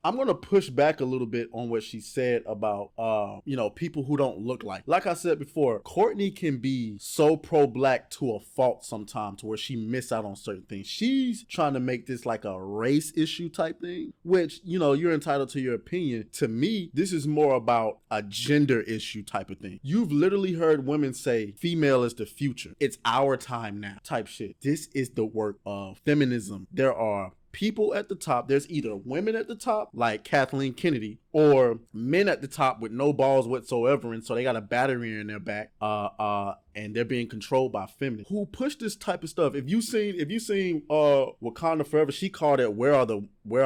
I'm gonna push back a little bit on what she said about people who don't look like I said before, Courtney can be so pro-black to a fault sometimes to where she miss out on certain things. She's trying to make this like a race issue type thing, which, you're entitled to your opinion. To me, this is more about a gender issue type of thing. You've literally heard women say female is the future. It's our time now type shit. This is the work of feminism. There are people at the top. There's either women at the top like Kathleen Kennedy or men at the top with no balls whatsoever, and so they got a battery in their back and they're being controlled by feminists who push this type of stuff. If you seen Wakanda Forever, she called it where are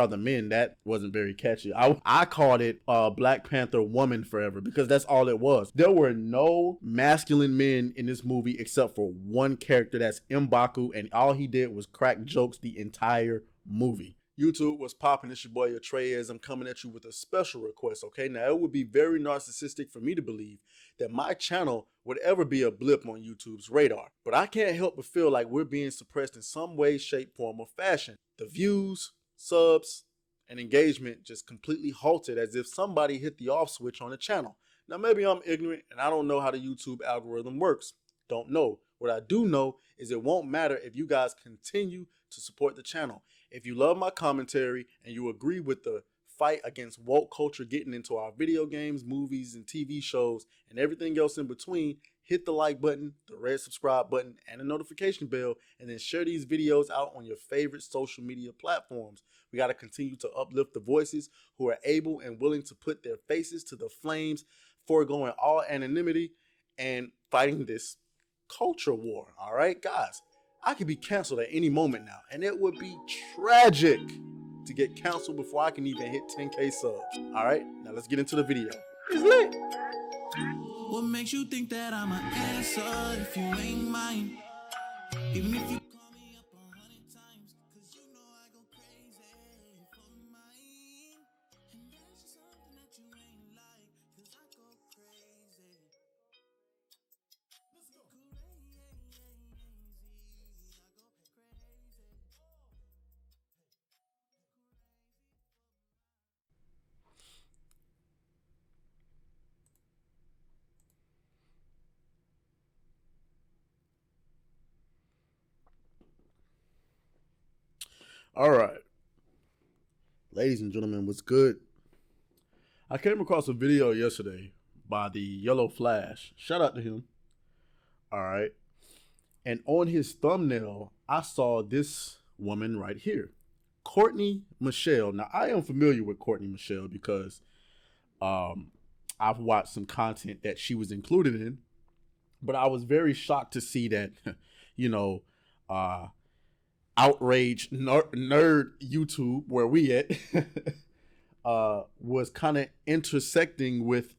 the men. That wasn't very catchy. I called it Black Panther Woman Forever because that's all it was. There were no masculine men in this movie except for one character, that's M'Baku, and all he did was crack jokes the entire movie. YouTube, what's poppin'? It's your boy Atreus. I'm coming at you with a special request, okay? Now, it would be very narcissistic for me to believe that my channel would ever be a blip on YouTube's radar, but I can't help but feel like we're being suppressed in some way, shape, form, or fashion. The views, subs, and engagement just completely halted as if somebody hit the off switch on the channel. Now, maybe I'm ignorant and I don't know how the YouTube algorithm works. Don't know. What I do know is it won't matter if you guys continue to support the channel. If you love my commentary and you agree with the fight against woke culture getting into our video games, movies, and TV shows, and everything else in between, hit the like button, the red subscribe button, and the notification bell, and then share these videos out on your favorite social media platforms. We got to continue to uplift the voices who are able and willing to put their faces to the flames, foregoing all anonymity and fighting this culture war. All right, guys, I could be canceled at any moment now, and it would be tragic to get canceled before I can even hit 10K subs. All right, now let's get into the video. It's lit. What makes you think that I'm an answer if you ain't mine? Even if you call me up 100 times, cause you know I go crazy for mine. And there's just something that you ain't like, cause I go crazy. Let's go. All right, ladies and gentlemen, what's good? I came across a video yesterday by the Yellow Flash. Shout out to him. All right. And on his thumbnail, I saw this woman right here, Courtney Michelle. Now, I am familiar with Courtney Michelle because I've watched some content that she was included in, but I was very shocked to see that, outrage nerd YouTube, where we at, was kind of intersecting with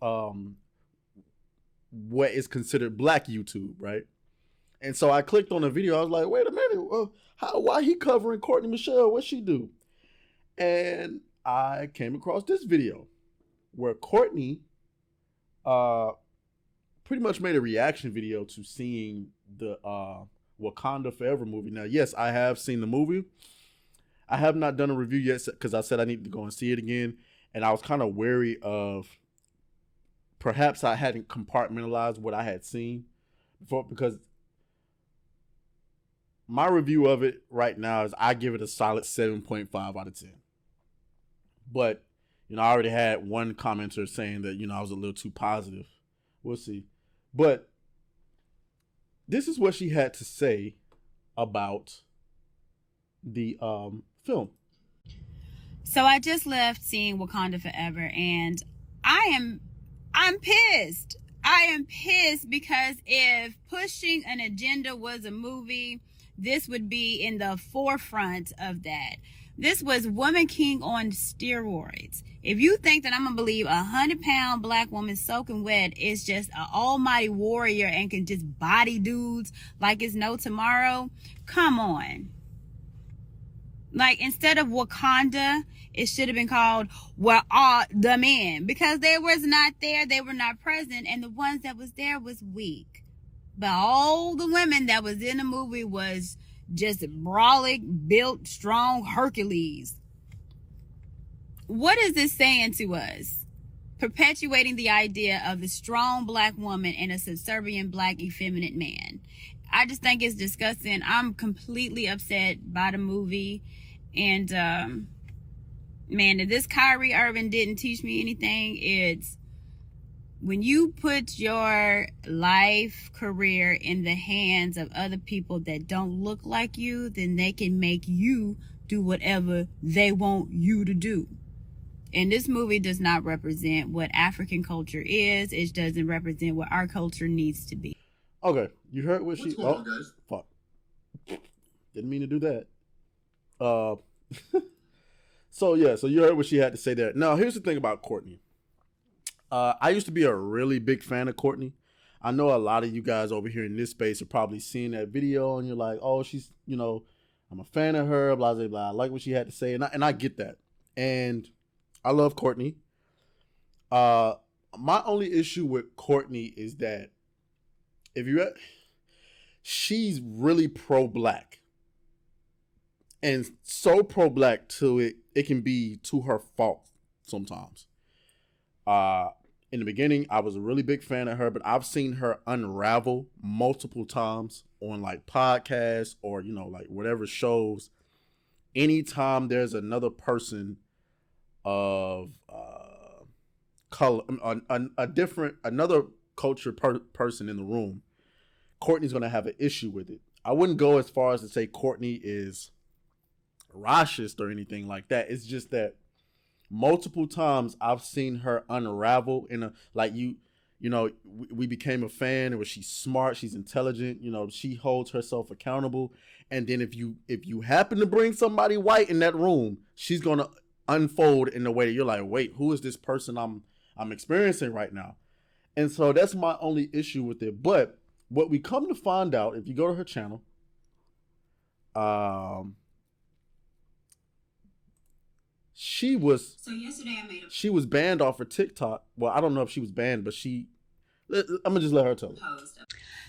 what is considered black YouTube, right? And so I clicked on the video. I was like, wait a minute, why he covering Courtney Michelle? What'd she do? And I came across this video where Courtney pretty much made a reaction video to seeing the Wakanda Forever movie. Now, yes, I have seen the movie. I have not done a review yet because I said I needed to go and see it again. And I was kind of wary of perhaps I hadn't compartmentalized what I had seen before, because my review of it right now is I give it a solid 7.5 out of 10. But, I already had one commenter saying that, I was a little too positive. We'll see. But this is what she had to say about the film. So I just left seeing Wakanda Forever, and I'm pissed. I am pissed because if pushing an agenda was a movie, this would be in the forefront of that. This was Woman King on steroids. If you think that I'm gonna believe 100-pound black woman soaking wet is just an almighty warrior and can just body dudes like it's no tomorrow, come on. Like, instead of Wakanda, it should have been called Where Are the Men? Because they was not there, they were not present, and the ones that was there was weak. But all the women that was in the movie was just brolic, built, strong Hercules. what is this saying to us? Perpetuating the idea of the strong black woman and a subservient black effeminate man. I just think it's disgusting. I'm completely upset by the movie. And man, if this Kyrie Irving didn't teach me anything, it's when you put your life career in the hands of other people that don't look like you, then they can make you do whatever they want you to do. And this movie does not represent what African culture is. It doesn't represent what our culture needs to be. Okay, you heard what What's she... going on, guys? Fuck. Didn't mean to do that. So you heard what she had to say there. Now, here's the thing about Courtney. I used to be a really big fan of Courtney. I know a lot of you guys over here in this space are probably seeing that video and you're like, oh, she's, I'm a fan of her, blah, blah, blah. I like what she had to say. And I get that. And I love Courtney. My only issue with Courtney is that she's really pro-black. And so pro-black to it can be to her fault sometimes. In the beginning, I was a really big fan of her, but I've seen her unravel multiple times on like podcasts or, like whatever shows. Anytime there's another person of color, another culture person in the room, Courtney's going to have an issue with it. I wouldn't go as far as to say Courtney is racist or anything like that. It's just that multiple times I've seen her unravel in we became a fan. It was she's smart, she's intelligent, she holds herself accountable. And then if you happen to bring somebody white in that room, she's gonna unfold in the way that you're like, wait, who is this person I'm experiencing right now? And so that's my only issue with it. But what we come to find out, if you go to her channel, she was banned off of TikTok. Well, I don't know if she was banned, but I'm gonna just let her tell it.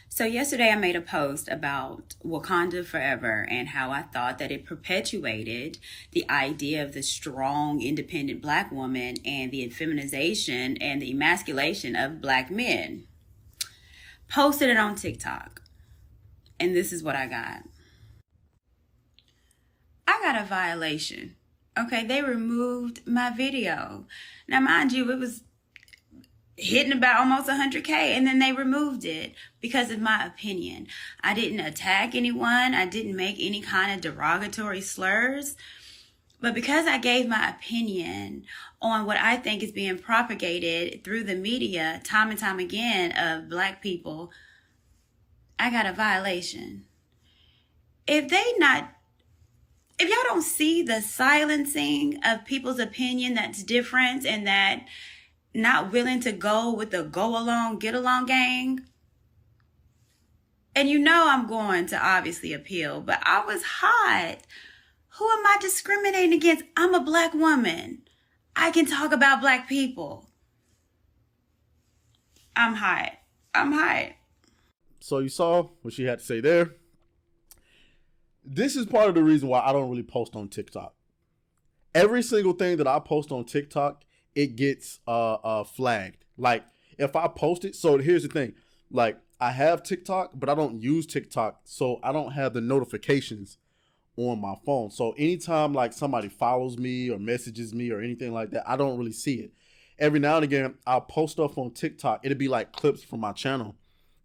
So yesterday I made a post about Wakanda Forever and how I thought that it perpetuated the idea of the strong, independent black woman and the feminization and the emasculation of black men. Posted it on TikTok. And this is what I got. I got a violation. Okay, they removed my video. Now, mind you, it was hitting about almost 100K, and then they removed it because of my opinion. I didn't attack anyone. I didn't make any kind of derogatory slurs. But because I gave my opinion on what I think is being propagated through the media time and time again of black people, I got a violation. If y'all don't see the silencing of people's opinion that's different and that not willing to go with the go along, get along gang, and I'm going to obviously appeal, but I was hot. Who am I discriminating against? I'm a black woman. I can talk about black people. I'm hot. So you saw what she had to say there. This is part of the reason why I don't really post on TikTok. Every single thing that I post on TikTok, it gets flagged. Like if I post it, so here's the thing. Like I have TikTok, but I don't use TikTok, so I don't have the notifications on my phone. So anytime like somebody follows me or messages me or anything like that, I don't really see it. Every now and again, I'll post stuff on TikTok. It'll be like clips from my channel,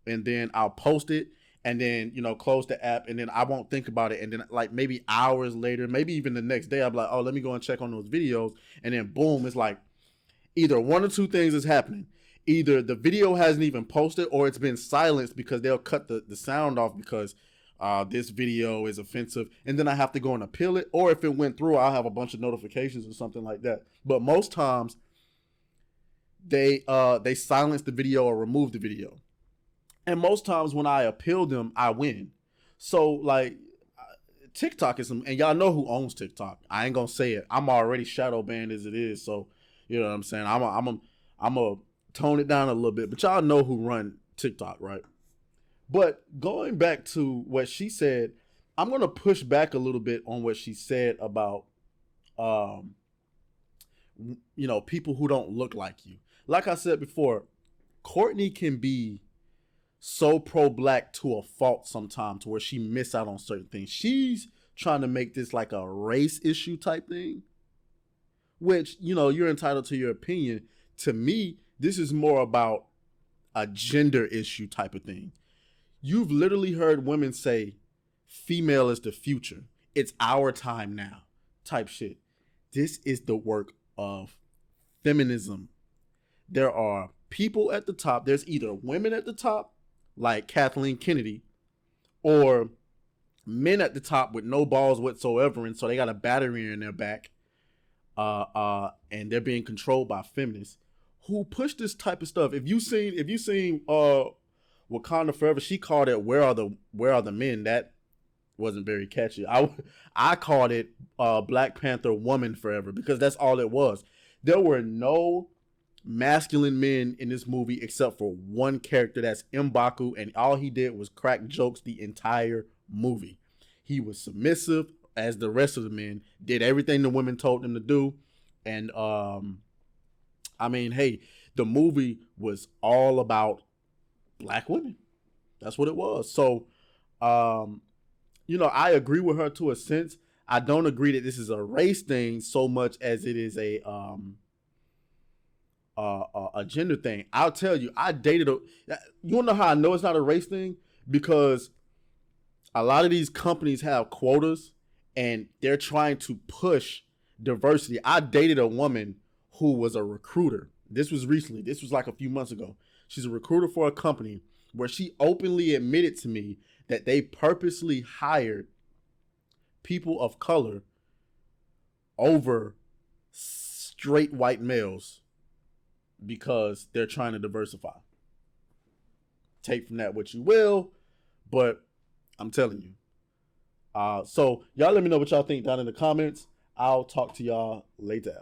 and then I'll post it. And then, close the app, and then I won't think about it. And then like maybe hours later, maybe even the next day, I'll be like, oh, let me go and check on those videos. And then boom, it's like either one or two things is happening. Either the video hasn't even posted or it's been silenced because they'll cut the sound off because this video is offensive. And then I have to go and appeal it. Or if it went through, I'll have a bunch of notifications or something like that. But most times they silence the video or remove the video. And most times when I appeal them, I win. So like TikTok is and y'all know who owns TikTok. I ain't gonna say it. I'm already shadow banned as it is. So you know what I'm saying? I'm a tone it down a little bit, but y'all know who run TikTok, right? But going back to what she said, I'm gonna push back a little bit on what she said about people who don't look like you. Like I said before, Courtney can be so pro-black to a fault sometimes to where she miss out on certain things. She's trying to make this like a race issue type thing, which, you're entitled to your opinion. To me, this is more about a gender issue type of thing. You've literally heard women say, female is the future. It's our time now type shit. This is the work of feminism. There are people at the top. There's either women at the top, like Kathleen Kennedy, or men at the top with no balls whatsoever, and so they got a battery in their back, and they're being controlled by feminists who push this type of stuff. If you seen Wakanda Forever, she called it "Where Are the Men?" That wasn't very catchy. I called it Black Panther Woman Forever because that's all it was. There were no masculine men in this movie except for one character, that's M'Baku, and all he did was crack jokes the entire movie. He was submissive as the rest of the men, did everything the women told him to do, and hey, the movie was all about black women. That's what it was. So I agree with her to a sense. I don't agree that this is a race thing so much as it is a gender thing. I'll tell you, you wanna know how I know it's not a race thing? Because a lot of these companies have quotas and they're trying to push diversity. I dated a woman who was a recruiter. This was recently. This was like a few months ago. She's a recruiter for a company where she openly admitted to me that they purposely hired people of color over straight white males because they're trying to diversify. Take from that what you will, but I'm telling you. So y'all let me know what y'all think down in the comments. I'll talk to y'all later.